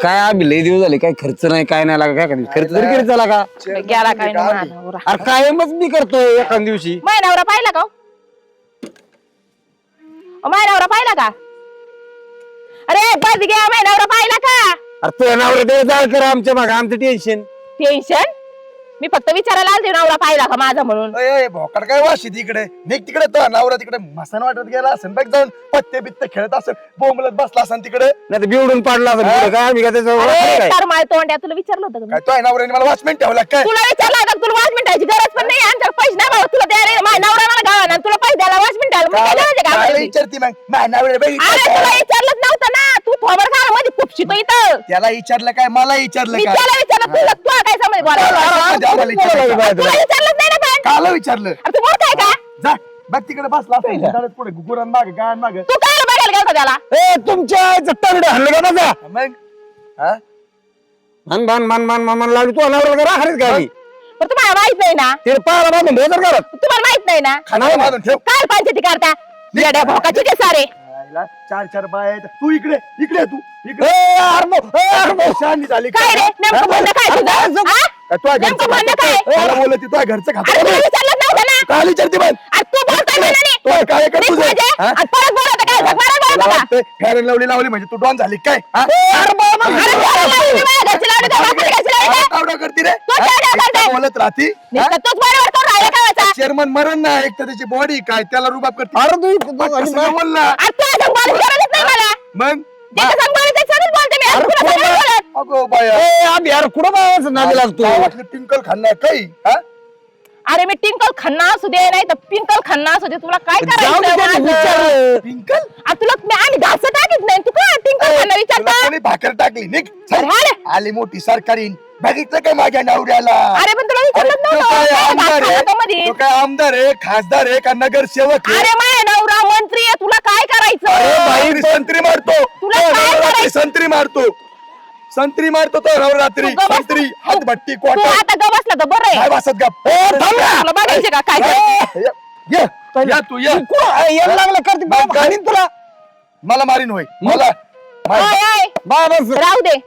काय आम्ही लय दिवस झाले काय खर्च नाही काय नाही लागा काय खर्च तरी करीत झाला का गेला काय नाही अरे कायमच मी करतोय एका दिवशी नवरा पाहिला का नवरा पाहिला का अरे बस घ्या नवरा पाहिला का अरे तुझ्या नवरा ते जाळ कर आमच्या मागे आमचं टेन्शन टेन्शन मी फक्त विचारायला आलते नवरा पाहिला का माझा म्हणून भोकाड काय वाशी तिकडे निघ तिकडे तो नवरा तिकडे मसन वाटत गेला असेल बघ जाऊन पत्ते बित्ते खेळत असेल बोंबलत बसला असेल तिकडे नाही तर बिवडून पाडला असेल पुढं काय आम्ही काय अरे त्याचं तर माय तोंड्या तुला विचारलं होतं का काय तो नवऱ्याने मला वॉचमॅन ठेवला काय तुला विचारलं होतं का? तुला वाच मिनिटाची गरज पण नाही आमच्याकडे पैसे नाही बाबा तुला द्यायला माझ्या नवरा मला गावा तुला पैसे द्यायला वाच मिनिटाला मग काय करायचं का काय आम्हाला? विचारती मग माझ्या नवऱ्याला अरे तुला बघितलं विचारलंच नव्हतं ना तू थोबर का मध्ये खुपशितो इथं त्याला विचारलं काय मला विचारलं मी काय त्याला विचारलं तुला तू काय समज आम्हाला विचारलं काय? तुला विचारलंच नाही ना पण काला विचारलं अरे तू बोलताय का जा बघ तिकडे बसला असेल घरात पुढे गुरान मागे गाण मागे तू काय बघायला गेलता त्याला ए तुमच्या चट्टाकडे हल्लं का माझा मग हा? मन मन मन मन मन मन लावली तू नवरा करा हरीच गावी पण तुम्हाला माहित नाही ना ते पारा बांधून भेदर करत तुम्हाला माहित नाही ना खानावर बांधून ठेव काय पंचायती करता येड्या भोकाचे ते सारे आईला चार चार बाय आहेत. तू इकडे इकडे तू इकडे ए अरे शहाणी झाली काय रे नेमकं म्हणणं काय तुझं हा? काय तुझ्या घरचं नेमकं म्हणणं खातं? काय? मला बोलत तुझ्या घरचं अरे तुला खात विचारलं नव्हतं ना काय विचारते पण अरे तू बोलताय म्हणाली. तो काय कर नीट तुझं म्हणजे? हा? आणि परत बोलत काय झक मारायला मला बोलत का वाटतंय फेअर अँड लवली लावली म्हणजे तू डॉन झाली काय हा? अरे बाबा, अरे बोलायला लागली मी माझ्या घरची लावली तर बापाची घरची लावली काय का? तावडा करते रे तू तावडा करते. बोलत राहती नुसतं तूच बरोबर करून राहिला का वाचा? चेअरमन मरण ना एक तर त्याची बॉडी काय त्याला रुबाब करते अरे तू कसं बोल ना अरे तू असं बोलायची गरजच नाही मला मग ज्याचं संग बोलायचं त्याच्यावरच बोलते मी अरे तुला सगळं बोलत. अगो बाया ए आम्ही यार कुठं बाबाचं नादी लागतो गावातलं टिंकल खाल्लाय काही हा अरे मी टिंकल खन्ना असू दे नाही तर पिंकल खन्ना असू दे तुला काय जाऊ दे करायचं त्याचं माझं? विचार टिंकल अरे तुला आम्ही घास टाकीत नाही तू काय टिंकल खन्ना तुला विचारता कोणी भाकर टाकली निघ चल. अरे हा रे. आली मोठी सरकारी बघितलं काय माझ्या नवऱ्याला अरे पण तुला अरे विचारलं तो काय नव्हतं आमदार घास आहे खातो मध्ये. तो काय आमदार आहे खासदार आहे का नगरसेवक आहे अरे माझ्या नवरा मंत्री आहे तुला काय अरे करायचं बाई संत्री मारतो तुला तो काय नवरात्री करायचं? संत्री मारतो तो नवरात्री तू गप बस. संत्री हातभट्टी तू क्वार्टर आता ग बसला तर बरं काय आहे वासत गप तुला बघायचे का काय करायचं? या तू या यायला लागलं करते मग बाबा काय? खालीन तुला मला मारीन होय मला ओय, ओय, बाबा राहू दे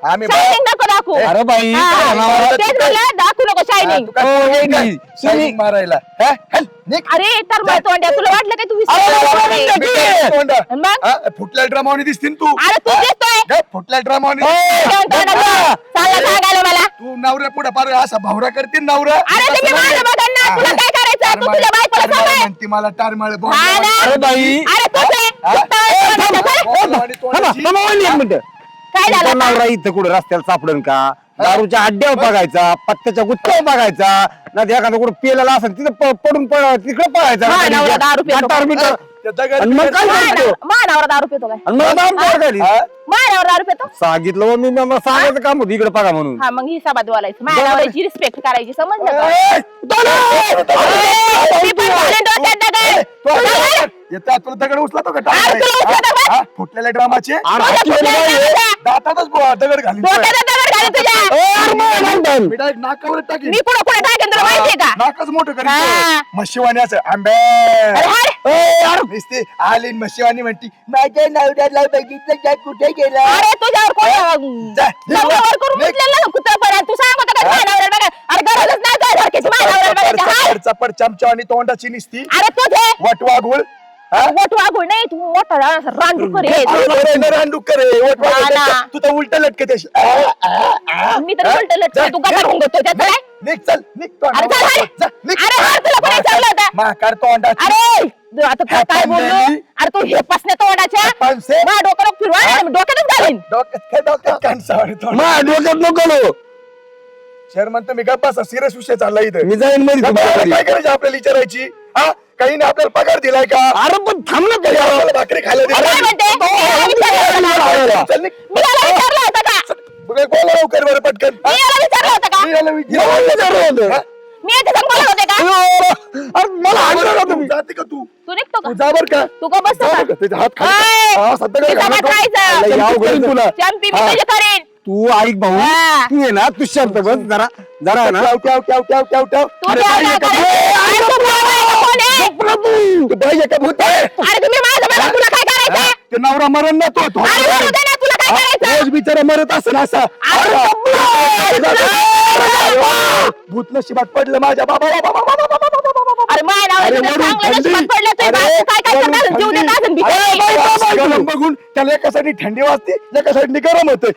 आम्ही शायनिंग नको दाखवू अरे बाई हा, तुला नवरा- तेच म्हणलं दाखवू नको शायनिंग शायनिंग मारायला हा? हल, निघ. अरे तर मग तोंड्या तुला वाटलं काय तू अरे, विसरला अरे, नाही? अरे, मी काय तोंडा? आणि मग? हा? फुटल्या ड्रामावनी दिसतील तू अरे तू दिसतोय काय फुटल्या ड्रामावनी दोन तोंडाचं. चाललं सांगायला मला तू नवऱ्या पुढे पार असा भावरा करतील नवरा अरे तुम्ही माझं बघा ना तुला काय करायचं तू तुझ्या बायकोला सांग म्हणते मला टारमाळ हा ना? अरे बाई अरे तूच आहे. तोंडाचं, चल. एक मिनिट काय झालं आता? नवरा इथं कुठं रस्त्याला सापडन का दारूच्या अड्ड्यावर बघायचा पत्त्याच्या गुत्त्यावर बघायचा नाही एखादं कुठं पेलेला असेल तिथं पडून तिकडे पळायचा हा, नवरा दारू पितो. गटार बिटार. आणि मग काय करतो? मानावर दारू पितो काय आणि मग दाम काय झाली? मानावर दारू पितो सांगितलं हो मी मला सांगायचं काम होतं इकडे बघा म्हणून हा मग हिसाबात बोलायचं मानावरची रिस्पेक्ट करायची समजलं का? मी पण घालीन डोक्यात दगड. येतात तुला दगड उचलतो का अरे तुला उचलतो का? हा? फुटलेल्या ड्रामाचे अरे, तुझ्या हाती कुठल्या वर बाई. दगडाचा? दातातच दगड घालीन डोक्यात दगड घालीन तुझ्या अरे मग म्हणतात. मी डायरेक्ट नाकावर टाकीन मी पुढे पुढे टाकेन तुला माहितीये का नाकच मोठं हा. करीन म्हशीवाणी असं आंबे अरे हाड. नुसती आली म्हशीवाणी म्हणती माझ्या नवऱ्याला बघितलं का कुठे गेला अरे तुझ्यावर कोण जा, नवऱ्यावर करून निघ. उचलेलं ना कुत्रं तू सांग होतं का मानावर बघा अरे गरजच नाही तुझ्या सारखीची मानावर बघायची हाड. चपड चमचावानी तोंडाची निसती अरे तुझे वटवा घोळ मोठवा गुळ नाही तू मोठा रानडुकर आहे रानडुक्कर आहे, वटवा हा घोळ. ना. तू तर उलट लटकत अशी. मी तर उलट लटकं, तू गटार होऊन घेतो त्याचं काय निघ चल निघ अरे चल हाड. जा, निघ. अरे हाड तुला कोणी चाललं होतं माकार तोंडाची अरे तू आता तू काय बोललो पंजाबी. अरे तू हे पसण्या तोंडाच्या पंसे. माझ्या डोक्याला फिरवा डोक्यातच घालीन डोक्यात कानसावर तोंड. मा डोक्यात नको लो. शर्मन तुम्ही गप्पा सिरियस विषय चालला इथं मी जाईन मध्ये गप्पा तुमच्या घरी. काय करायचं आपल्याला विचारायची हा काही नाही आपल्याला पगार दिलाय का अरे पण थांब ना काही आपल्याला भाकरी खायला काय दिली म्हणते याला विचारलं होतं का? चल निघ. मी याला विचारलं होतं का बघ, बोला लवकर बरं पटकन मी याला विचारलं होतं का मी याला मला विचारलं होतं. हा? मी याच्या संग बोलत होते का अरे मला हाणलं का तुम्ही जाते का तू तू निघतो तू का जा बर का तू का बसतो जा का बरं का? त्याचे हात खाली ओय, हा, सध्या काय हिसाबात घालतो? राहायचं. लय याव चंपी करीन तुला चंपी मी हा. तुझी करीन तू ऐक भाऊ हा. तू ये ना तू शांत बस जरा जरा आहे ना ट्याव, ट्याव, ट्याव, ट्याव, ट्याव, ट्याव. तू अरे त्या बाई, काय एका करायचं? भूत- अरे तू कोण आहे? तू कोण आहे? गप्प ना तू. बाई, एका भूत आहे. अरे तुम्ही माझं बघा तुला काय करायचं ते नवरा मरण ना तो अरे मरू दे ना तुला काय करायचं? रोज बिचारा मरत असं असं भूत नशिबात पडलं माझ्या बाबा अरे माझ्या नावावर अरे तुला वरून चांगलं थंडी. नशिबात पडलं तर अरे काय काय वरून करणार जीव थंडी. देत असेल अरे बिचारी. गरम बघून त्याला एका साईडनी थंडी वाजते एका साईडनी गरम होतंय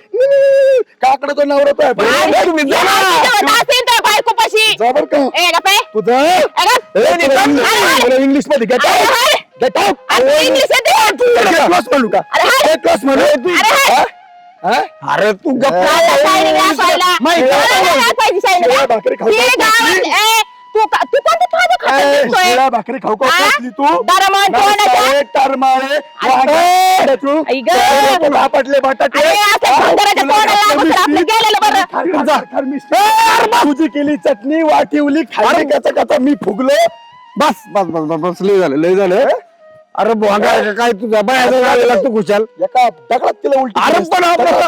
काकडे तो नवरा तो अरे, आहे तुम्ही जेवत असेल तर बायकोपाशी. जबर का ए, गप्प आहे. तुझं अरे, इंग्लिश मध्ये गेट अरे, हाय. गेट अरे, इंग्लिश येते. क्लास म्हणू का अरे, हाय. क्लास म्हणू अरे, हाय. हा? अरे तू गप्प आता शायनिंग दाखवायला. माहिती आहे. मला दाखवायची शायनिंग. शिळ्या भाकरी खाऊ हे का? गावात, ए, तू कोणतं खातं खात ए, दिसतोय? शिळ्या भाकरी खाऊ का हा? बसली तू दरमान तोंडाच्या. नाश्ता, टरमाळे, वांगे, तू आई गं. लोकं भापटले बटाटे अरे, असं हा? भंगाराच्या तुला तोंडाला घातलं लागून तर आपलं मिरची. गेलेलं बरं. खरखर मिरची. तुझी केली चटणी वाटिवली खाली कचा कचा मी फुगलो बस बस बस बस बस लय झालं अरे भोंगा काय तुझ्या बायाचा झालेला तू खुशाल एका दगडात तिला उलटी अरे केली. पण आपलं तुला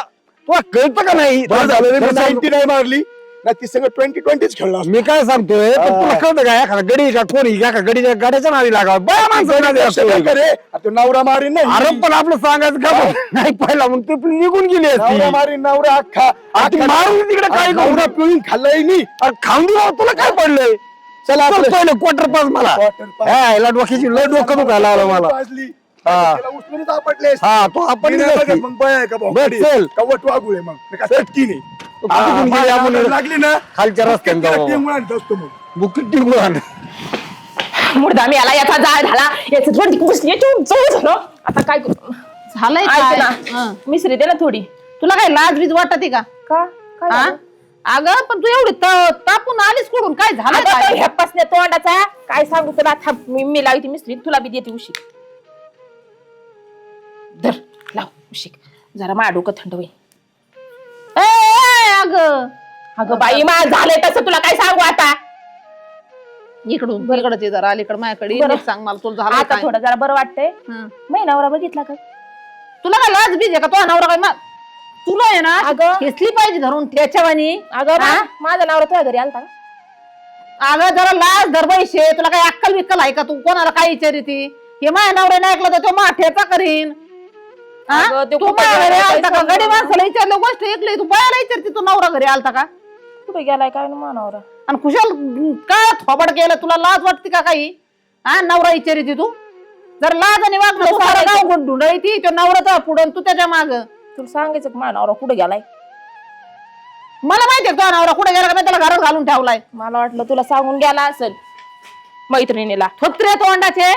कळतं का नाही बरं झालं रे, मी खरं सांगतो. 90 नाही मारली ना ती सगळं 20-20 खेळला असतो. मी काय सांगतोय पण तुला कळतं का एखादा गडी का कोणी एका गडीच्या गाड्याच्या नादी लागावं बाया माणसं नादी कशा असतं. प्रकारे? आता तो नवरा मारीन नाही अरे पण आपलं सांगायचं का बरं? नाही पहिला मग तू निघून गेली असती नवरा मारीन नवरा अख्खा ती मारून तिकडे काय करू? नवरा पिळून खाल्लंय मी अरे खाऊन दिला तुला काय पडलंय चला चल आपलं पहिलं क्वार्टर पास मला Quarter pass. हा, याला डोक्याची लय डोकं दुखायला लागलं मला वाजली. हा. त्याला उचलूनच आपटले हा तो आपण मी नाही बघत मग बया का भाऊ. बस चल. कवट वागू आहे मग मी का चटकी नाही हा, आपण माझ्या आपण लागली ना खालच्या रस्त्याने जाऊ. टेंगून आणत असतो मग बुकीट टिकून आण. मुर्दा मी आला याचा जाळ झाला याचं थोडी याच्यावर जवळ झालं आता काय करू झालंय ऐक काय? ना हं. मिसरी दे ना थोडी तुला काय लाज बीज वाटते का का काय हा? झालं? अगं पण तू एवढी तापून आलीस कुठून काय झालं अगं, काय? तो ह्या पसण्या तोंडाचा काय सांगू तुला थांब, मी लावते मिसरी तुला बी देते उशी धर लाव उशी जरा मा डोकं थंड होईल अगं अगं बाई मा झालंय तसं तुला काय सांगू आता इकडून इकडे ते जरा अलीकडे माझ्याकडे बरं. नीट सांग मला तुला झालं आता काय? थोडं जरा बरं वाटतंय हं. महिनावरा बघितला का तुला काय लाज बीज आहे का तो नवरा काय तुला आहे ना अगं. घेतली पाहिजे धरून ठेच्यावानी अगं हा? माझा नवरा तुझ्या घरी आलता का अगं जरा लाज धर पैसे तुला काय अक्कल बिक्कल आहे का तू कोणाला काय विचारी ती हे माझ्या नवऱ्याने ऐकलं तर तो ठेचा करीन हा? अगं, ते तू कुठं माझ्या घरी गेला आलता का काय गडी सांगू? माणसाला विचारलं गोष्ट ऐकली तू बायाला विचारते तू नवरा घरी आलता का कुठे गेलाय काय ना मानावरा आणि खुशाल काय थोबड केलं तुला लाज वाटते का काही हा नवरा विचारी ती तू जर लाज आणि वागलं तू सारं गाव गुण ढुंढळी ती तो नवरा पुढं तू त्याच्या माग तुला सांगायचं का मानावरा कुठे गेलाय मला माहितीये तो नवरा कुठे गेला का मी त्याला घरात घालून ठेवलाय मला वाटलं तुला सांगून गेला असेल मैत्रिणीला थोत्रे तोंडाचे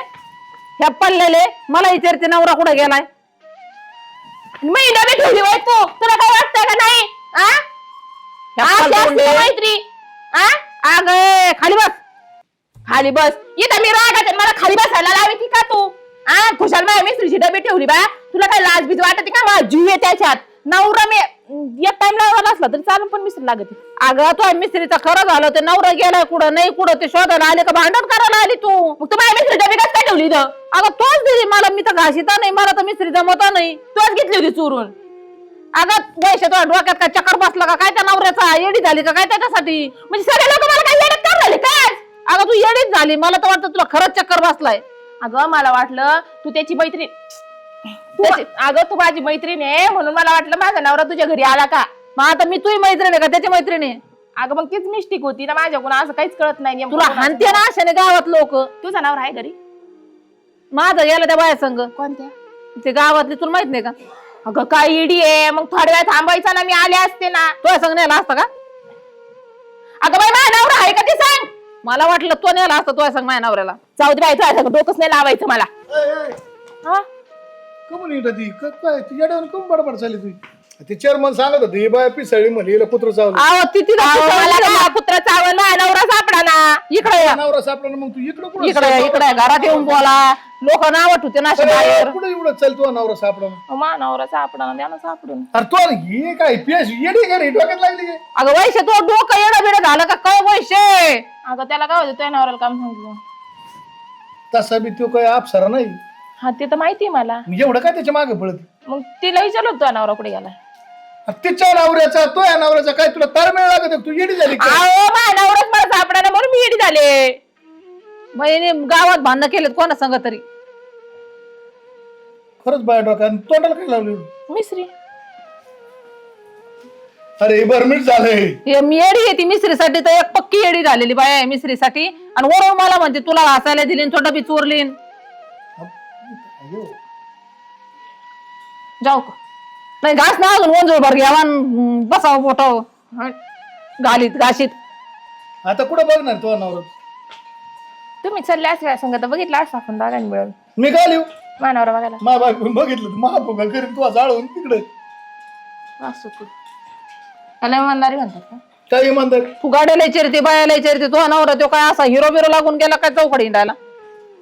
ह्या पडलेले मला विचारते नवरा कुठे गेलाय मी डबे ठेवली बाई तू तुला काय वाटतंय का नाही आ? ह्या अशी असते पालतोंडे. का मैत्री आ? अगं खाली बस खाली बस इथं मी रागात मला खाली बसायला लावी ती का तू आ खुशाल माझ्या मिस्त्रीची डबे ठेवली बा तुला काय लाज बीज वाटते का माझा जीव आहे त्याच्यात नवरा मी एक टाइम लावायला असला तरी चालून पण मिस्त्री लागते अगं तो मिस्त्रीचा खरं झालं ते नवरा गेलाय कुठं नाही कुठं ते शोधायला आले का भांडण करायला आली तू मग तू माझ्या मिस्त्री डबे कसं काय ठेवली इथं अगं तोच दिली मला मी तर घासिता नाही मला तर मिस्त्री जमता नाही तूच घेतली होती चोरून अगं वैश तो डोक्यात काय चक्कर बसला का काय त्या नवऱ्याचा येडी झाली का काय त्याच्यासाठी म्हणजे सगळे लोक मला काय येडत कर झाले काय अगं तू येडीच झाली मला तर वाटतं तुला खरंच चक्कर बसलाय अगं मला वाटलं तू त्याची मैत्रीण अगं तू माझी मैत्रीण आहे म्हणून मला वाटलं माझा नवरा तुझ्या घरी आला का मग आता मी तुही मैत्रीण आहे का त्याची मैत्रिणी आहे? अगं मग तीच मिस्टेक होती ना माझ्याकडून असं काहीच कळत नाही नेमकं तुला कोणाचं. हानते ना अशाने गावात लोक तुझा नवरा आहे घरी माझं गेलं त्या बाया संघ कोणत्या ते गावातली तुला माहित नाही का अगं काय इडी आहे मग थोड्या वेळ थांबायचा ना मी आले असते ना तुझ्या संघ नेला असता का अगं बाई माझा नवरा आहे का ते सांग मला वाटलं तो नेला असता तुझ्या संघ माझ्या नवऱ्याला जाऊ दे बाई तुझ्या डोकंच नाही लावायचं मला हा? कमून येत ती काय ती येड्यावर कम बडबड चालली तुझी ते चेअरमन सांगत होते ही बाय पिसळी म्हणली हिला कुत्र चावलं अहो ती तिला अहो, मला पिसाळली का कुत्रा चावल माझा नवरा सापडा ना इकडे या नवरा सापडला मग तू इकडे कुठं इकडे इकडे घरात येऊन बोला लोक नाव ठेवते ना अशी बाहेर कुठे एवढं चल तू नवरा सापडा मा नवरा सापडा ना द्या सापडून अरे तू हे काय पियास येडी का रे डोक्यात लागली काय अगं वैश्य तो डोकं येडं बिडं झालं का काय वैश्य अगं त्याला काय होतं तुझ्या नवऱ्याला काम सांगितलं तसा बी तो काय अप्सरा नाही हा ते तर माहितीये मला एवढं काय त्याच्या मागे पळत मग तिला विचारलं होतं तुझा नवरा कुठे गेला तिच्या नवऱ्याचा तो या नवऱ्याचा काय तुला तारमेळ लागत आहे? तू येडी झाली का अहो माझा नवराच मला सापडा ना म्हणून मी येडी झाले बहिणी गावात भांडणं केलेत कोणा संग तरी खरंच बाय डोक्यात तोंडाला काय लावली मिसरी अरे बरमीट झालंय. हे मी येडी आहे ती मिसरीसाठी तर एक पक्की येडी झालेली बाय आहे मिसरीसाठी आणि वरून मला म्हणते तुला घासायला दिली तो डबी चोरलीन. जाऊ का नाही घास ना अजून वंजोळ भर घ्यावा बसावं बोटाव घालीत घाशीत. आता कुठं बघणार तो नवरा? तुम्ही चालले असं सांगत बघितलं असं आपण दादांनी मिळून मी काय लिहू मानावर बघायला मा बायको बघितलं महाभोगा करीन तू जाळून तिकडे. असं कुठं त्याला इमानदारी म्हणतात का? काय इमानदार? तू गाड्याला विचारते बायाला विचारते तो नवरा तो काय असा हिरो बिरो लागून गेला काय चौकडी हिंडायला.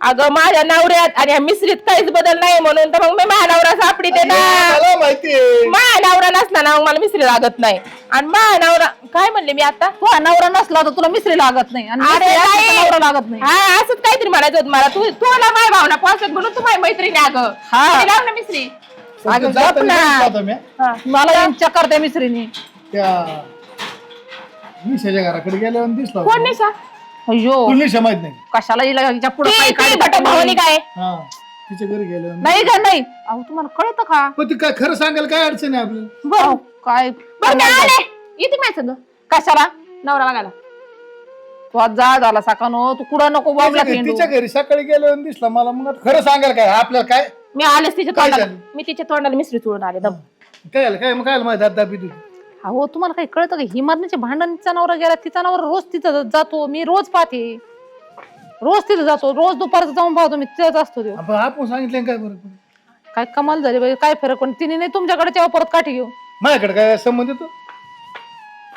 अगं माझ्या नवऱ्यात आणि ह्या मिसरीत काहीच बदल नाही म्हणून तर मग मी माझ्या नवरा सापडीते ना. मला माहितीये माझ्या नवरा नसला ना मग मला मिसरी लागत नाही. आणि माझ्या नवरा काय म्हणले मी आता तू नवरा नसला तर तुला मिसरी लागत नाही आणि अरे मिसरी असली नाही. तर नवरा लागत नाही. हा असंच काहीतरी म्हणायचं होतं मला. तुला माझ्या भावना पोहोचत म्हणून तू माझी मैत्रिणी अगं हा. आणि लाव ना मिसरी. अगं जाताना गप ना. दिसला होता मी. हा. मला चक्कर त्या मिसरीनी. त्या निशाच्या घराकडे गेल्यावर दिसला होता. कोण निशा? अयो तुला निशा माहित नाही? कशाला हिला हिच्या पुढे ती भट भावनी काय हा तिच्या घरी गेल्यावर नाही का नाही अहो तुम्हाला कळतं का पण ती काय खरं सांगायला काय अडचण आहे आपल्याला? अहो, काय बरं मी आले येते माझ्या संग कशाला नवरा बघायला. तू आज जा झाला सकाळनो तू कुठं नको बाबला तिच्या घरी सकाळी गेल्यावर दिसला मला. मग आता खरं सांगायला काय आपल्याला काय मी आलेच तिच्या काय तोंडाला झालं? मी तिच्या तोंडाला मिसरी चोळून आले दम. काय झालं काय मग काय माहिती आता दाबी तुझी? अहो तुम्हाला काही कळतं का ही मरणाच्या भांडणचा नवरा गेला तिचा नवरा रोज तिथं जातो मी रोज पाहते रोज तिथं जातो रोज दुपारचं जाऊन पाहतो मी तिथंच असतो तो. आपण सांगितलं काय फरक पडतो? काय कमाल झाली बाई काय फरक पण तिने नाही तुमच्याकडे तेव्हा परत काठी घेऊ माझ्याकडे काय संबंध येतो?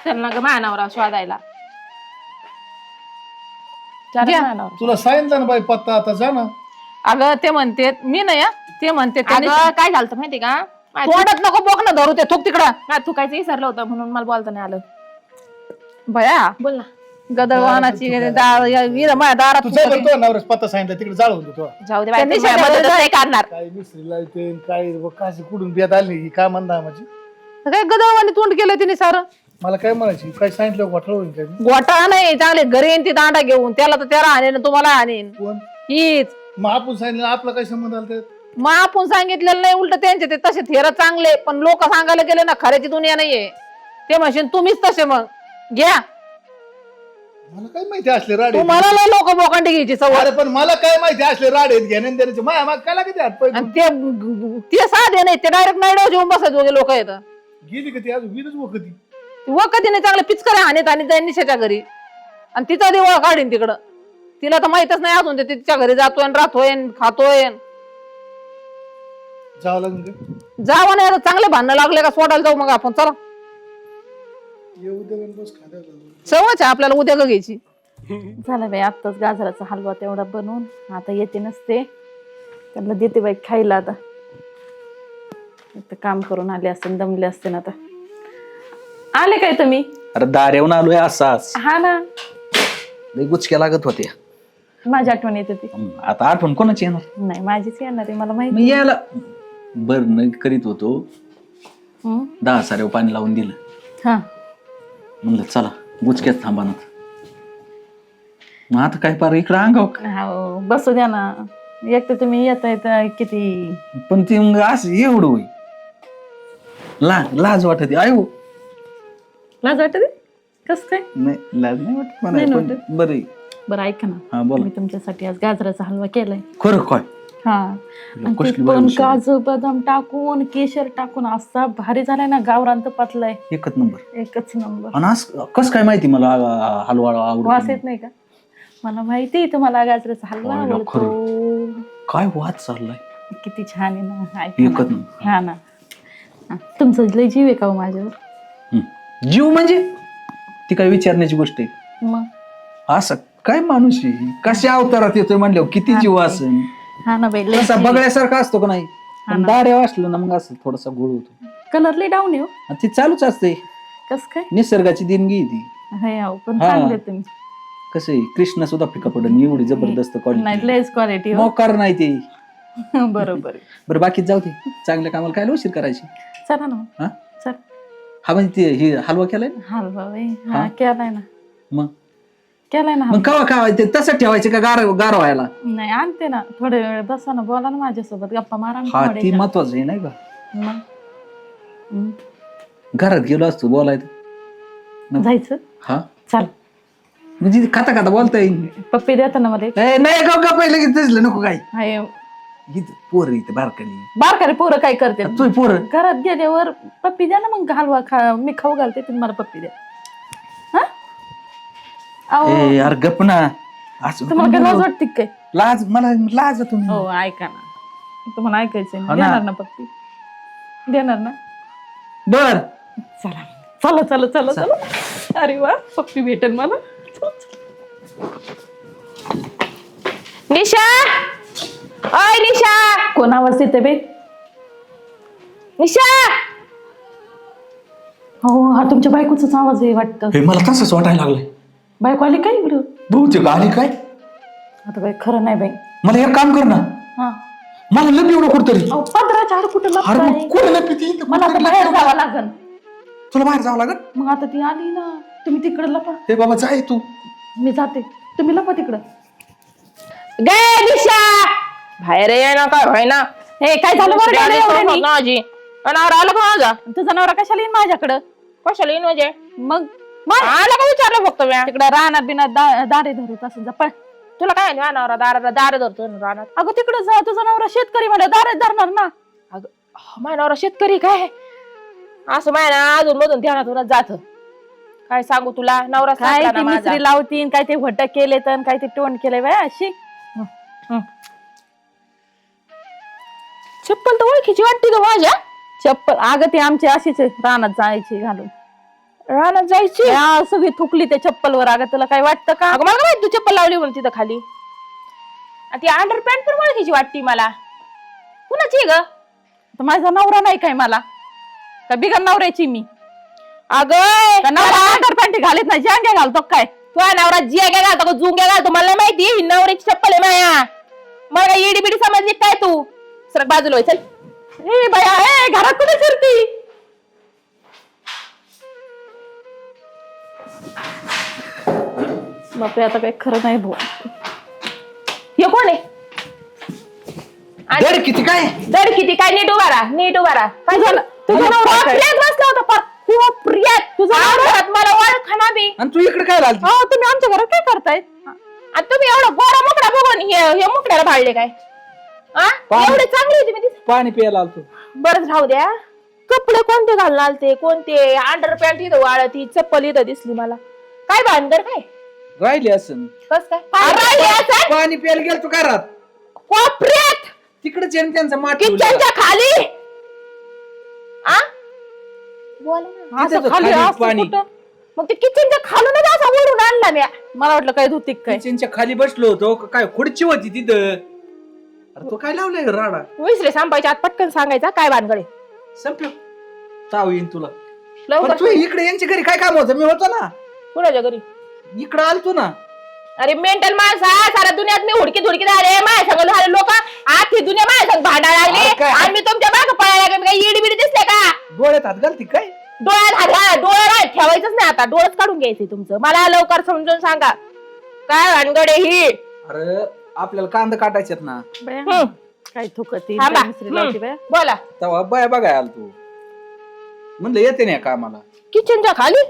चल ना ग माझ्या नवरा शोधायला. चालेल घ्या. माझ्या नवरा. तुला सांगितलं ना बाई पत्ता आता जा ना. अगं ते म्हणते मी नाही हा. ते म्हणते अगं काय झालं माहिती का तोंडात नको बोक ना धरू ते थुक तिकडं तू काहीच विसरलं होतं म्हणून मला बोलता नाही आलं. भया बोल ना. गदळवानाची माझ्या दारात तू जा बरं, तो नवऱ्यास पत्ता सांगितलं तिकडे जाळून देतो. जाऊ दे त्या बाई, निशाच्या तुम्ही मदतच घरी नाही करणार. काय मिस्त्रीला येते काय काशी कुठून बियात आली ही काय म्हणता माझी? काय गदळवानी तोंड केलं तिने सारं मला काय म्हणायची काय सांगितलं घोटाळ होईल काय? गोटाळा नाही चांगले घरी येईन ती दांडा घेऊन त्याला तर त्याला आणेन तुम्हाला आणेन कोण? हीच मग आपण सांगितलं आपला काय संबंध आला त्यात? मग आपण सांगितलेलं नाही उलट त्यांचे ते तसे थेर चांगले पण लोक सांगायला गेले ना खऱ्याची दुनिया नाहीये ते म्हणशील तुम्हीच तसे मग घ्या मला काय माहिती असले राडे? तुम्हाला लोक बोकांडी घ्यायची सवय अरे पण मला काय माहिती असले राडे घेण्यान देण्याचे माया माग काय लागते हात पाय आणि ते साधे नाही ते डायरेक्ट नाईडव जेवून बसायचे लोक येतं गेली का ती अजून वीरच वखती. व कधी नाही चांगले पिचकऱ्या हानीत आणि जाईन निशाच्या घरी आणि तिचा दिवळ काढीन तिकडं तिला तर माहितच नाही अजून ते तिच्या घरी जातोय राहतोय खातोय जावं लागेल का? जावं नाही आता चांगले भांडणं लागले का सोडायला जाऊ मग आपण चला येऊ दे गण बस खाद्या लागलो. सवयच आहे आपल्याला उद्या का घ्यायची झालं बाई आत्ताच गाजराचा हलवा तेवढा बनवून आता येते नसते त्यांना देते बाई खायला. आता काम करून आले असते दमले असते ना. आता आले काय तुम्ही? अरे दारेवून आलोय असाच हा ना लय गुचक्या लागत होत्या. माझी आठवण येते ती. आता आठवण कोणाची येणार? नाही माझीच येणार आहे मला माहिती. मी यायला बरं करीत होतो हम्म. 10 साऱ्या पाणी लावून दिलं हा म्हणलं चला गुचक्यात थांबा ना. मग आता काय पार इकडं अंगाव हो, बसू द्या ना. एक तर तुम्ही येत किती पण ती मग असं एवढं होई लाज वाटते आयो. लाज वाटते कस काय? नाही लाज नाही वाटत नाही मला वाटत. पण बरं बरं ऐका ना हा बोला मी तुमच्यासाठी आज गाजराचा हलवा केलाय. खरं काय हा आणि ते कसली बाई पण हुशार आहे. काजू बदाम टाकून केशर टाकून असा भारी झालाय ना गावरान तुपातलाय एकच नंबर. एकच नंबर. आणि कस काय माहिती मला हलवा वास आवडतो येत नाही का? मला माहिती तुम्हाला गाजराचा हलवा अरे, आवडतो. काय वाद चाललाय. किती छान आहे ना. ऐका एकच ना. नंबर. हा ना हा, तुमचं लय जीव आहे का हो माझ्यावर? जीव म्हणजे ती काय विचारण्याची गोष्ट आहे? मग असं काय माणूस आहे कशा अवतारात येतोय म्हणल्यावर किती जीव असेल. हा ना बाई लय तसा जीव आहे. बघण्यासारखा असतो का नाही पण दाऱ्या असलं ना मग असं थोडासा गोळ होतो. कलर लय डाऊन आहे हो. आणि ती चालूच असते कस काय? निसर्गाची देणगी आहे ती. हे अहो, पण हा. चांगले तुम्ही. कसं आहे कृष्ण सुद्धा फिका पडन एवढी जबरदस्त नाही क्वालिटी लयच क्वालिटी हो. मोकार नाही ते. बरोबर आहे. बरं बाकीच जाऊ दे चांगल्या कामाला काय उशीर करायची. चला ना हा? चल हा म्हणजे ते हे हलवा केलाय ना? हलवा बाई हा हा? केलाय ना मग केलाय ना मग कवा खावायचं तसं ठेवायचं का गार व्हायला. नाही आणते ना थोडे वेळ बसा ना बोला ना माझ्यासोबत गप्पा मारा ना हा थोड्या ती ह्या. महत्वाचं आहे नाही का. मग हम्म. घरात गेलो असतो बोलायचं जायचं हा चाल म्हणजे खाता खाता बोलता येईल पप्पी देता ना मला एक? नाही का पहिले लगेच दिसलं नको काय हाय, इथं पोर इथं बारकाली बारकाले पोरं काय करते तू पोर घरात गेल्यावर पप्पी द्या ना मग मी खाऊ घालते तुम्ही मला पप्पी द्या हा अहो, ए यार गप ना असं तुम्हाला काय लाज वाटते काय लाज मला लाज आहे तुम्ही हो ऐका ना तुम्हाला ऐकायचंय हा ना. देणार ना पप्पी देणार ना बर चला चला चला चला चला अरे वा पप्पी भेटेल मला निशा ओय निशा कोण आवाज देते बे निशा हो हा तुमच्या बायकोचाच आवाज आहे वाटतं हे मला तसंच वाटायला लागलंय बायको आली काय इकडं बहुतेक आली काय आता बाई खरं नाही बाई मला एक काम कर ना हा मला लप एवढं कुठतरी अहो, पदराच्या आड कुठं अरे लपताय? मग कोण लपी मला आता बाहेर जावं लागल तुला बाहेर जावं लागत मग आता ती आली ना तुम्ही तिकडं लपा हे बाबा जाय तू मी जाते तुम्ही लपा तिकडं गे निशा बाहेर ये ना काय होय ना हे काय झालं बरं का रे एवढ्यानी? माझी अनावर आलं का माझा तुझा नवरा कशाला येईन माझ्याकडं कशाला येईन म्हणजे मग मग आला का विचारलं फक्त मी तिकडं राहणार बिना दारे धरत असं जा पण तुला काय नाही अनावरा दारा दार धरतो ना रानात अगं तिकडं जा तुझा नवरा शेतकरी मला दारे धरणार ना अगं माझ्या नवरा शेतकरी काय असं माझ्या ना अजून मधून ध्यानातून जात काय सांगू तुला नवरा काय सापडला ते ना माझा. मिस्त्री लावतीन काय ते भट केले तर काय ते टोन केलंय बाय अशी चप्पल तर ओळखीची वाटते का माझ्या चप्पल अगं ते आमची अशीच आहे, रानात जायची घालून रानात जायची या, सगळी थुकली त्या चप्पलवर अगं तुला काय वाटतं का अगं मला काय माहित तू चप्पल लावली म्हणून तिथं खाली आणि ती अंडर पॅन्ट पण ओळखीची वाटते मला कुणाची ग तर माझा नवरा नाही काय मला का बिगर नवऱ्याची मी अगं का नवरा अंडरपॅन्ट घालत नाही जांग्या घालतो काय तुझ्या नवरा जिया घालतो का जुंग्या घालतो मला नाही माहिती ही नवऱ्याची चप्पल आहे माया मला काय इडी बिडी समजली काय तू सरक बाजूला होय, चल ए बाया ए घरात कुठे फिरती बापरे आता काही खरं नाही भाऊ हे कोण आहे दर किती काय दर किती काय नीट उभा राहा नीट उभा राहा काय झालं तुझा नवरा काय? प्रियात बसला होता पार हो प्रियात तुझा नवरा मला ओळखना बी आणि तू इकडे काय लागली हो तुम्ही आमच्या घरात काय करताय आणि तुम्ही एवढा गोरा मुकडा बघून हे मुकड्याला भाळले काय आ? पाणी. एवढे चांगले होते मी दिस- पाणी प्यायला आलतो बरंच राहू द्या कपडे कोणते घालून आलते कोणते अंडर पॅन्ट इथं वाळती चप्पल इथं दिसली मला काय भानगर काय राहिली असं कस काय राहिली असं? पाणी प्यायला गेलतो घरात कोपऱ्यात तिकडेच त्यांचा माठ किचनच्या खाली आ बोला ना असं तिथं खाली खाली असं पाणी. कुठं? मग ते किचनच्या खालूनच असा ओढून आणला मी मला वाटलं काय धुतीक काय किचनच्या खाली बसलो होतो काय खुर्ची होती तिथं अरे तो काय लावलाय ग राडा विसरे सांभायच्या आत पटकन सांगायचा काय भानगडे संपलं ताव येईन तुला पण लवकर तू इकडे यांच्या घरी काय काम होतं मी होतो ना कुणाच्या घरी इकडे आलतो ना अरे मेंटल माणसा सारा दुनियात मी हुडकी धुडकी झाले माझ्या संग झाले लोक आखी दुनिया माझ्या संग भांडायला लागले अरे काय? आणि मी तुमच्या मागे पळायला लागले मी काय इडी बिडी दिसले का डोळ्यात हात घालती काय डोळ्यात हात डोळ्यात ठेवायचंच नाही आता डोळ्यात काढून घ्यायचंय तुमचं मला लवकर समजून सांगा काय भानगडे ही अरे आपल्याला कांदा काटायच्यात ना बाया, हम्म. काय थुकती थांबा. काय मिस्त्री लावती बाया बोला तेव्हा बाया बघाय आलतो म्हणलं येते नाही कामाला किचनच्या खाली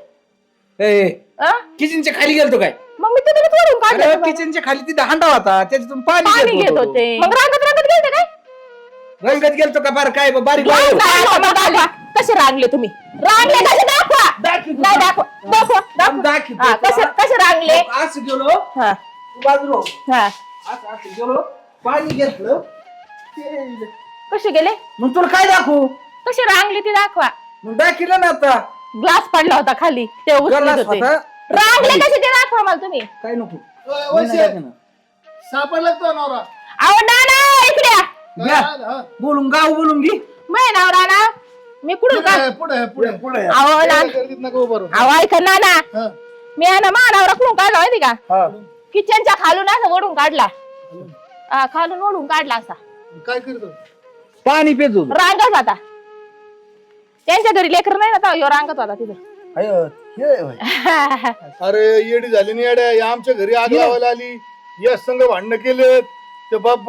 ए आ? किचनच्या खाली गेलतो काय मग मी तिथे वरून अरे काढलं किचनच्या खाली तिथं हांडा होता त्याच्यातून पाणी पाणी घेत होतो. होते मग रांगत रांगत गेलते काय रंगत गेलतो का बार काय बारीक नाही, बारीक. नाही, मग दाखवा. कसे रांगले तुम्ही रांगले कसे दाखवा दाखव. नाही दाखवा दाखवा दाखवा दाखव. हा, कसे रांगले असं गेलो हा तू बाजूला हो. हा असं गेलो पाणी घेतलं ते- कसे गेले मग तुला काय दाखवू कसे रांगले ते दाखवा मग दाखिलं ना आता ग्लास पडला होता खाली ते उचलत गलास होते होता. रांगले कसे ते दाखवा मला तुम्ही काय नको वैसे, सापडला तो नवरा अहो ना इकडे या. घ्या. बोलून गाव बोलून घे मै नावरा ना मी कुठून का पुढे पुढे पुढे अहो ना नका उभं अहो ऐका ना ना राहू. मी आहे ना मानावरा कुठून काढला माहिती का हा. किचनच्या खालून असं ओढून काढला हा, खालून ओढून काढला असा काय करतो पाणी पेतो रांगत होता त्यांच्या घरी लेकर नाही ना तेव्हा ह्यो रांगत होता तिथं अयो, हे होय. अरे येडी झाली नाही येड्या या आमच्या घरी आग लावायला आली या संघ भांडणं केलेत ते बाप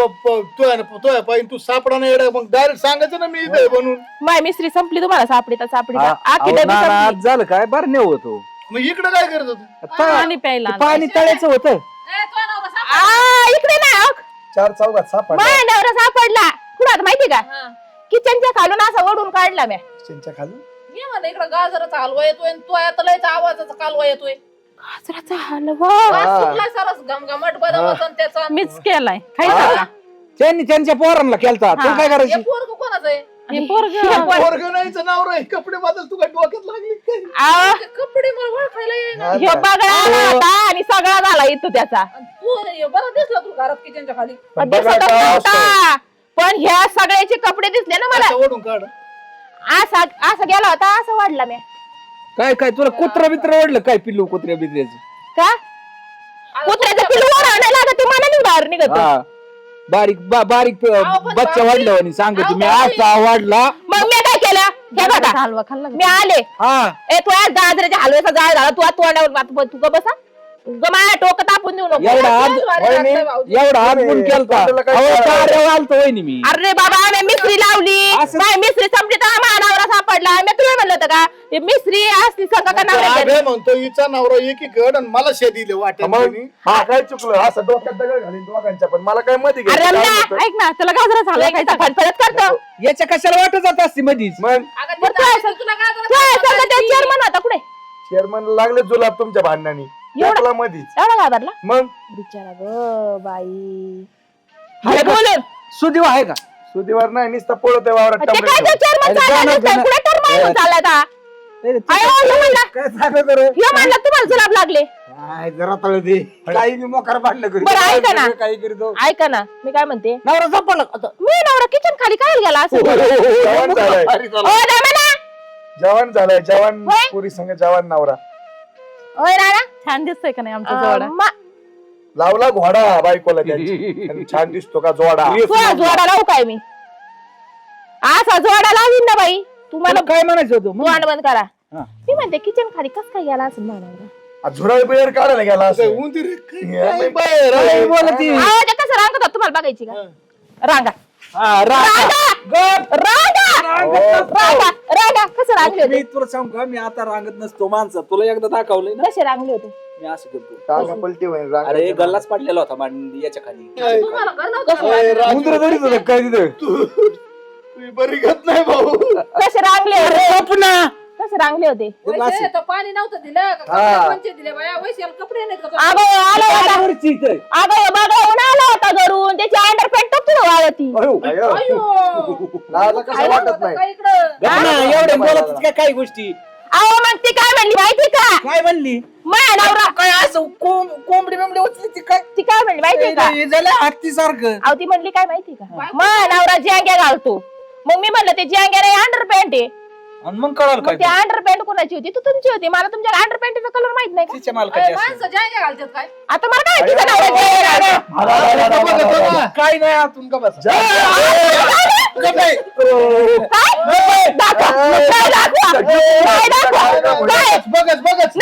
तो आहे पाहिजे तू सापडा नाही येडा मग डायरेक्ट सांगायचं ना मी इथे आहे म्हणून. माय मिस्त्री संपली तुम्हाला सापडी तर सापडी का? आखी अहो, डबी नाना, संपली. आज झालं काय बरं नाही होतो मग इकडे काय करत होते? पाणी प्यायला आणलं. पाणी तळ्याचं होतं. इकडे नाही चार चौघात सापडा माझ्या नवरा सापडला कुठं आता माहिती का किचनच्या खालून असं ओढून काढला मी त्यांच्या खाली मी म्हणलं इकडं गाजराचा हलवा येतोय आणि तो आता लयचा आवाजाचा कालवा येतोय. गाजराचा हलवा वास सुटलाय सरस घमघमाट बदामाचा आणि त्याचा. मीच केलाय खायचा का? त्यांनी त्यांच्या पोरांना केलता तू काय हे करायची पोरग कोणाचं आहे? हे पोरगं. पोरग नाहीचं नाव रे कपडे बदल तू काय डोक्यात लागली काय? आ, ते कपडे मला ओळखायला येईना. हे बगळा आला होता आणि सगळा झाला इथं त्याचा आणि तू हे बरं दिसला तू घरात किचनच्या खाली. दिसतच नव्हता. पण ह्या सगळ्याचे कपडे दिसले ना मला असं ओढून काढ. असा असा गेला होता असं वाढला मी काय काय तुला कुत्रा बित्र ओढलं काय पिल्लू कुत्र्या बित्र्याचं का कुत्र्याचं पिल्लू वर आणायला लागत ते मनाने बाहेर निघत हा बारीक बारीक बच्चा वाढलं आणि सांगत मी असा वाढला मग मी काय केलं हे बघा हलवा खाल्ला मी आले हा ए तू आज गाजराच्या हलव्याचा जाळ झाला तू आज तोंडावर तू का बसा माझ्या डोकं तापून देऊ नको एवढा हात वहिनी, एवढा हात गुण केलता तुला काय अहो, कळलं? चाऱ्यावर आलतो वहिनी मी अरे बाबा मी मिस्त्री लावली असं- माझी मिस्त्री संपली तर मानावरा सापडला मी तुला म्हणलं होतं का ते मिस्त्री असती संघ का नवरा अबे म्हणतो हिचा नवरा एकीकड आणि मला शे दिले वाटेल मग त्यांनी. हा काय चुकलं असं डोक्यात दगड घालीन दोघांच्या पण मला काय मध्ये अरे घ्यायचं रम्या, काम होतं. ऐक ना त्याला गाजरा झाला खायचा फडफडत करतो याच्या कशाला वाटत जात असते मधीच मग अगं बरं, ते दाखवलं तुला तू आहे गाजराचा संघ ते चेअरमन होता कुठे चेअरमन लागले जुलाब तुमच्या भांडणाने टाकला मधीच एवढा घाबरला मग बिचारा ग बाई हाय बोलून सुदेव आहे का सुदीवर नाही नुसतं पळत वावरात ते काय टमॅटो. ते चेअरमन अरे चालला जाणार नुसता, का? कुठे टर्म चाललाय आता अयो, ह्यो म्हणला काय सांगत रे ह्यो म्हणला तुम्हाला जुलाब लागले काय जरा तळ दे काही मी मोकार भांडण करीत बरं, ऐका ना. काही करीतो ऐका ना मी काय म्हणते नवरा सापडला आता. मी नवरा किचन खाली काय गेला असं जवान झालाय अरे चला. ओ रमणा जवान झालाय जवान होय? पुरी संघ जवान नवरा ओय राणा छान दिसतोय का नाही आमचा जोडा लावला घोडा बायकोला त्यांची आणि छान दिसतो का जोडा तुला जोडा लावू काय मी असा जोडा लावीन ना बाई तुम्हाला तुला काय म्हणायचं होतं मग? तोंड बंद करा हा. मी म्हणते किचन खाली कस काय गेला असं म्हणा झुरळ बिळर काढायला गेला काय असं ऊन ती रे, काय बाहेर काय आहे? बोलती? ते कसं रांगत होतं तुम्हाला बघायची का रांगा हा, राग. रांगा रांगा कसं रांगले मी होते तुला सांगू का मी आता रांगत नसतो माणसं तुला एकदा दाखवलंय ना कसे रांगले होते मी असं करतो टांगा पलटी होईल रांगा. अरे गल्लाच पडलेला होता मांडी याच्या खाली काय? तुम्हाला घर नव्हतं काय राजू, उंदरं जरीच होतं काय तिथं तू बरी घेत नाही भाऊ कसे रांगले होते पुन्हा कसे रांगले होते वैसे तो पाणी नव्हतं दिलं का कपडे पंचे दिले बाया वैशाल कपडे नाहीत का आगो आला होता आगो बघावून आला होता घरून त्याची अंडरपॅन्ट टपतो वाळती अयो, अयो लावायला कसं वाटत नाही काय इकडं एवढे बोलत काय काही गोष्टी अहो मग ती काय म्हणली माहिती का काय म्हणली माझ्या नवरा काय असं कोंबडी बिंबडी उचली ती काय ती काय म्हणली माहिती का झालं हत्ती सारखं अहो ती म्हणली काय माहिती का माझ्या नवरा जँग्या घालतो मग मी म्हणलं ते जँग्या नाही अंडरपॅन्ट आहे आणि मग कळाल मग ते अंडरपॅन्ट कोणाची होती तू तुमची होती मला तुमच्या अंडरपॅन्टचा कलर माहित नाही का तिच्या मालकाची असेल. माणसं जायच्या घालतात काय आता मला काय तिचा नवरा जँग्या काय नाही आतून का बस बघच बघच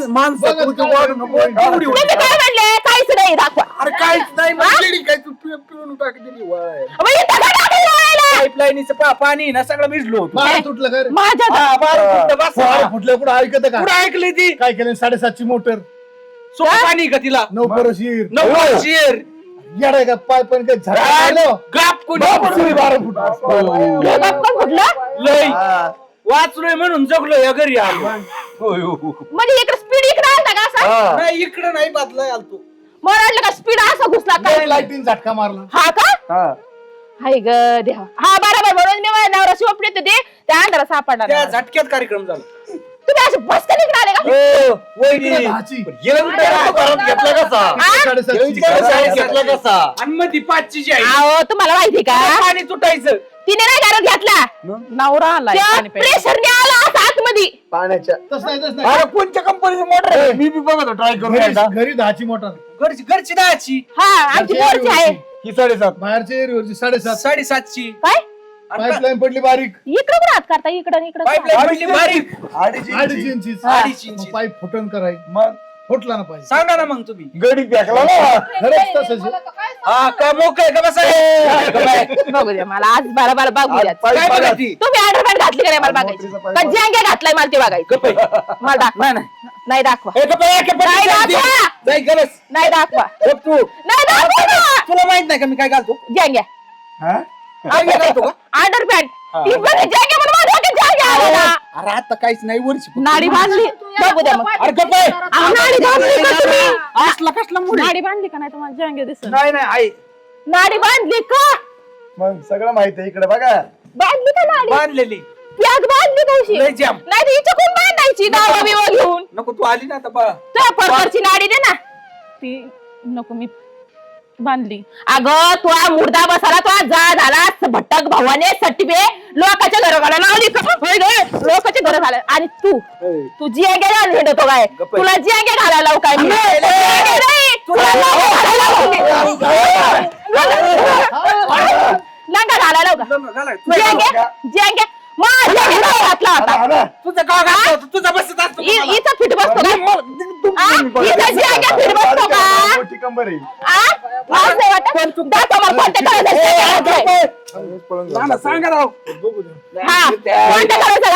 माणसं तू वाढू नको एवढी तुम्ही काय म्हणले काहीच नाही दाखवा अरे काहीच नाही म्हणजे काय तू पिऊन टाकली मग इथं का टाकलं वाळायला? पाईपलाईनीचं पाणी ना सगळं भिजलो होतो बाहेर तुटलं का रे? माझ्या बाहेर फुटलं कुठं ऐकत का पुढे ऐकली ती काय केलं 7.5ची मोटर सोपं पाणी का तिला 9 शिर नऊ येडाय का पाय पण काय झालं ग्राफ कोणी 12 फूट पण फुटलं लय वाचलोय म्हणून जगलो या घरी आलो म्हणजे इकडे स्पीड इकडे आलता का असा नाही इकडे नाही बादलाय आलतो मला वाटलं का स्पीड असा घुसला काय लाईटीन झटका मारला हा का हा हाय ग देवा हा बरोबर म्हणून मी माझ्या नवरा शिवपडे होते ते त्या अंधारा सापडणार त्या झटक्यात कार्यक्रम झाला तुम्ही असे बसका निघून आले का वहिनी दहाची. घेतला कसा आ? 7.5ची. कसा आणि मग ती पाचची जी आहे अहो तुम्हाला माहिती का पाणी तुटायचं तिने नाही घरात घेतला नवरा आलाय त्या पाणी प्यायला. प्रेशरने आला असं आतमध्ये पाण्याच्या तसं नाही अरे कोणत्या कंपनीचं मोटर आहे मी बी बघतो ट्राय करून एकदा. घरी 10ची मोटर घरची दहाची हा आमची बोरची आहे ही 7.5 बाहेरच्या एरियावरची 7.5 7.5ची काय पाईपलाईन पडली बारीक इकडं कुठं हात करता इकडं इकडं पाईपलाईन पडली बारीक 2.5 इंची अडीच इंची. पाईप फुटन कराय मग फुटला ना पाहिजे सांगा ना मग तुम्ही गडी फेकला ना खरंच तसंच आहे. मला तर काय हा काय मोकळे का बसा बघू द्या मला आज बारा बघू द्या पाय काय बघा. बघायची तुम्ही अंडरपॅन्ट घातली का नाही मला मोत्रीचा बघायची पाय का जँगे घातलाय मला ते बघायचं मला दाखवा नाही दाखवा नाही दाखवा तू नाही दाखवा ना. तुला माहित नाही का मी काय घालतो जँगे हा? काय घालतो का अंडरपॅन्ट ती बघ जँगे म्हणून माझ्या डोक्यात जँगे आले ना अरे आता काहीच नाही वर्षी नाडी बांधली बघू द्या मग अरे गप्प आहे. अहो, नाडी बांधली का तुम्ही असला कसला मुली नाडी बांधली का नाही तुम्हाला जंगे दिसत नाही नाही आई नाडी बांधली का मग सगळं माहिती आहे इकडे बघा. बांधली का नाडी बांधलेली त्याग बांधली कशी लय जाम. नाही तर हिच्या कोण बांधायची दावा बिवा घेऊन नको तू आली ना आता बा तुझ्या परवरची नाडी दे ना ती नको मी बांधली अगं तू मुर्दा बसाला तू जा झाला भटक भावाने सटवे लोकांच्या घराला लावली का? होय रे, लोकांच्या घर झालं आणि तू जियांगे घालून हिंडतो काय गप्प. तुला जियांगे घालायला लावू काय मी? जियांगे नाही, तुला लंगा घालायला लावू मी. लंगा घालायला लावू का? जियांगे मग जियांगे नाही घातला होता हा ना. तुझं का घालतो तुझा बसत असतो इथं फिट बसतो का इथं जियांगे फिट बसतो का मोठी कंबर आहे. आज नाही वाटत दाखव मला कोणत्या करायचं सांगा राव हा कोणत्या करायचं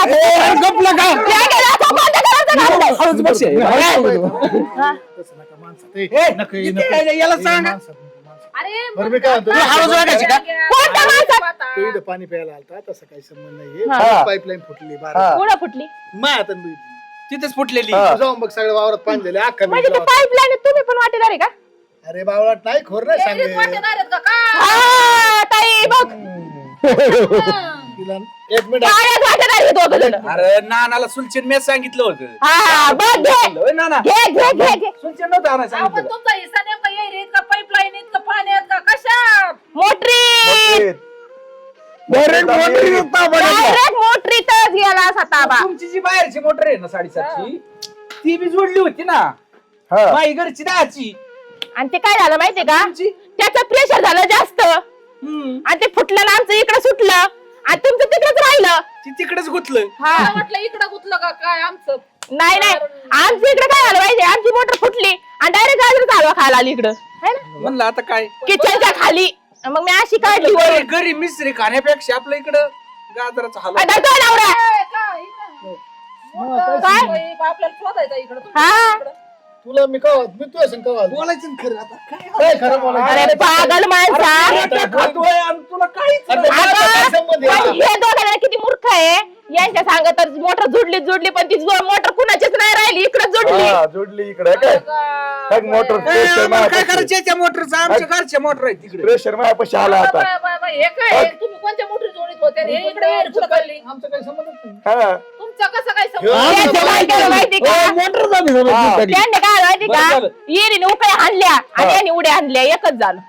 हळूच बस याला सांगा बरं मी काय म्हणतो हळूच वागायची का कोणत्या माणसात तू इथं पाणी प्यायला आलता तसं काही संबंध हा. नाहीये पाईपलाईन फुटली कुठं फुटली माय आता मी तिथेच फुटलेली तू जाऊन बघ सगळ्या वावरात पाणी दिले अख्खा म्हणजे ते मीठ पाईपलाईन तुम्ही पण वाटेदार आहे का अरे बावळात नाही खोर नाही सांगे हा, ताई बघ तिला एक मिनिट काळ्याच वाटेदार आहे दोघं जण. अरे नानाला सुलचन मी सांगितलं होतं हा बघ घे होय नाना घे घे घे घे सुलचन नव्हतं आणायला सांगितलं तुमचा हिस्सा नेमका येईल इतका पाईपलाईन इतकं पाण्यात का कशा मोटरी Direct डायरेक्ट मोटरीतच गेला असा ताबा तुमची जी बाहेरची मोटर आहे ना 7.5ची ती बी जोडली होती ना हा. माई घरची 10ची आणि ते काय झालं माहितीये का त्याचं प्रेशर झालं जास्त आणि ते फुटलं ना आमचं इकडं सुटलं आणि तुमचं तिकडच राहिलं ती तिकडेच गुतलं हा मला वाटलं इकडं गुतलं का काय आमचं नाही नाही आमच्या इकडे काय झालं माहितीये आमची मोटर फुटली आणि डायरेक्ट गाजर हलवा खायला आली इकडं है ना म्हणलं आता काय किचनच्या खाली मग मी अशी काढली वर घरी मिसरी खाण्यापेक्षा आपल्या इकडं गाजराचा हलवा धरतोय नवरा काय आपल्याला शोधायचं इकडं हा तुला मी का मी तुझ्या संग का बोलायचं खरं आता काय खरं बोलायचं अरे पागल माणसा खातोय आणि तुला काहीच अरे नाही. मला काय संबंध आहे? पण हे दोघं किती मूर्ख आहे यांच्या सांगत तर मोटर जोडली पण ती मोटर कुणाचीच नाही राहिली इकडे जोडली हा, जोडली इकडे काय मोटर ए, आम्हाला काय करायचं याच्या मोटरचं आमच्या घरच्या मोटर आहे तिकडे प्रेशर माझ्यापाशी आला आता हे काय तुम्ही कोणत्या मोठी जोडीत होते हे इकडे येईल कुठं खाल्ली आमचं काही संबंधच नाही हा. तुमचा कसं काय त्यांचं काय केलं माहिती का त्यांनी काय माहिती का येरीने उकळ्या हाणल्या आणि यांनी उड्या हाणल्या एकच झालं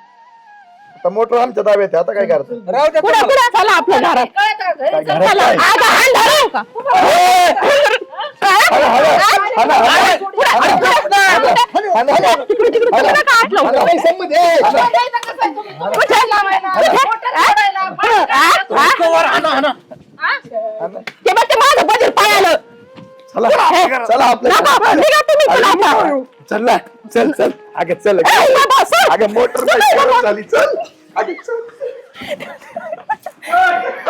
आता मोटर आमच्या ताब्यात आहे आता काय करायचं राहू द्या पुढे पुढे चला आपल्या घरात काय घरात चला काय? आता हाण धरू का तिकडे तिकडे चला का आत लावून? मला काही संबंध आहे. ते बघ ते माझं बजेट पायालं चला चला आपल्या निघा तुम्ही चला आता. चल ना चल चल अगं चल ए, बाबा, सर. अगं मोटर चल, बाबा. झाली चल अगं चल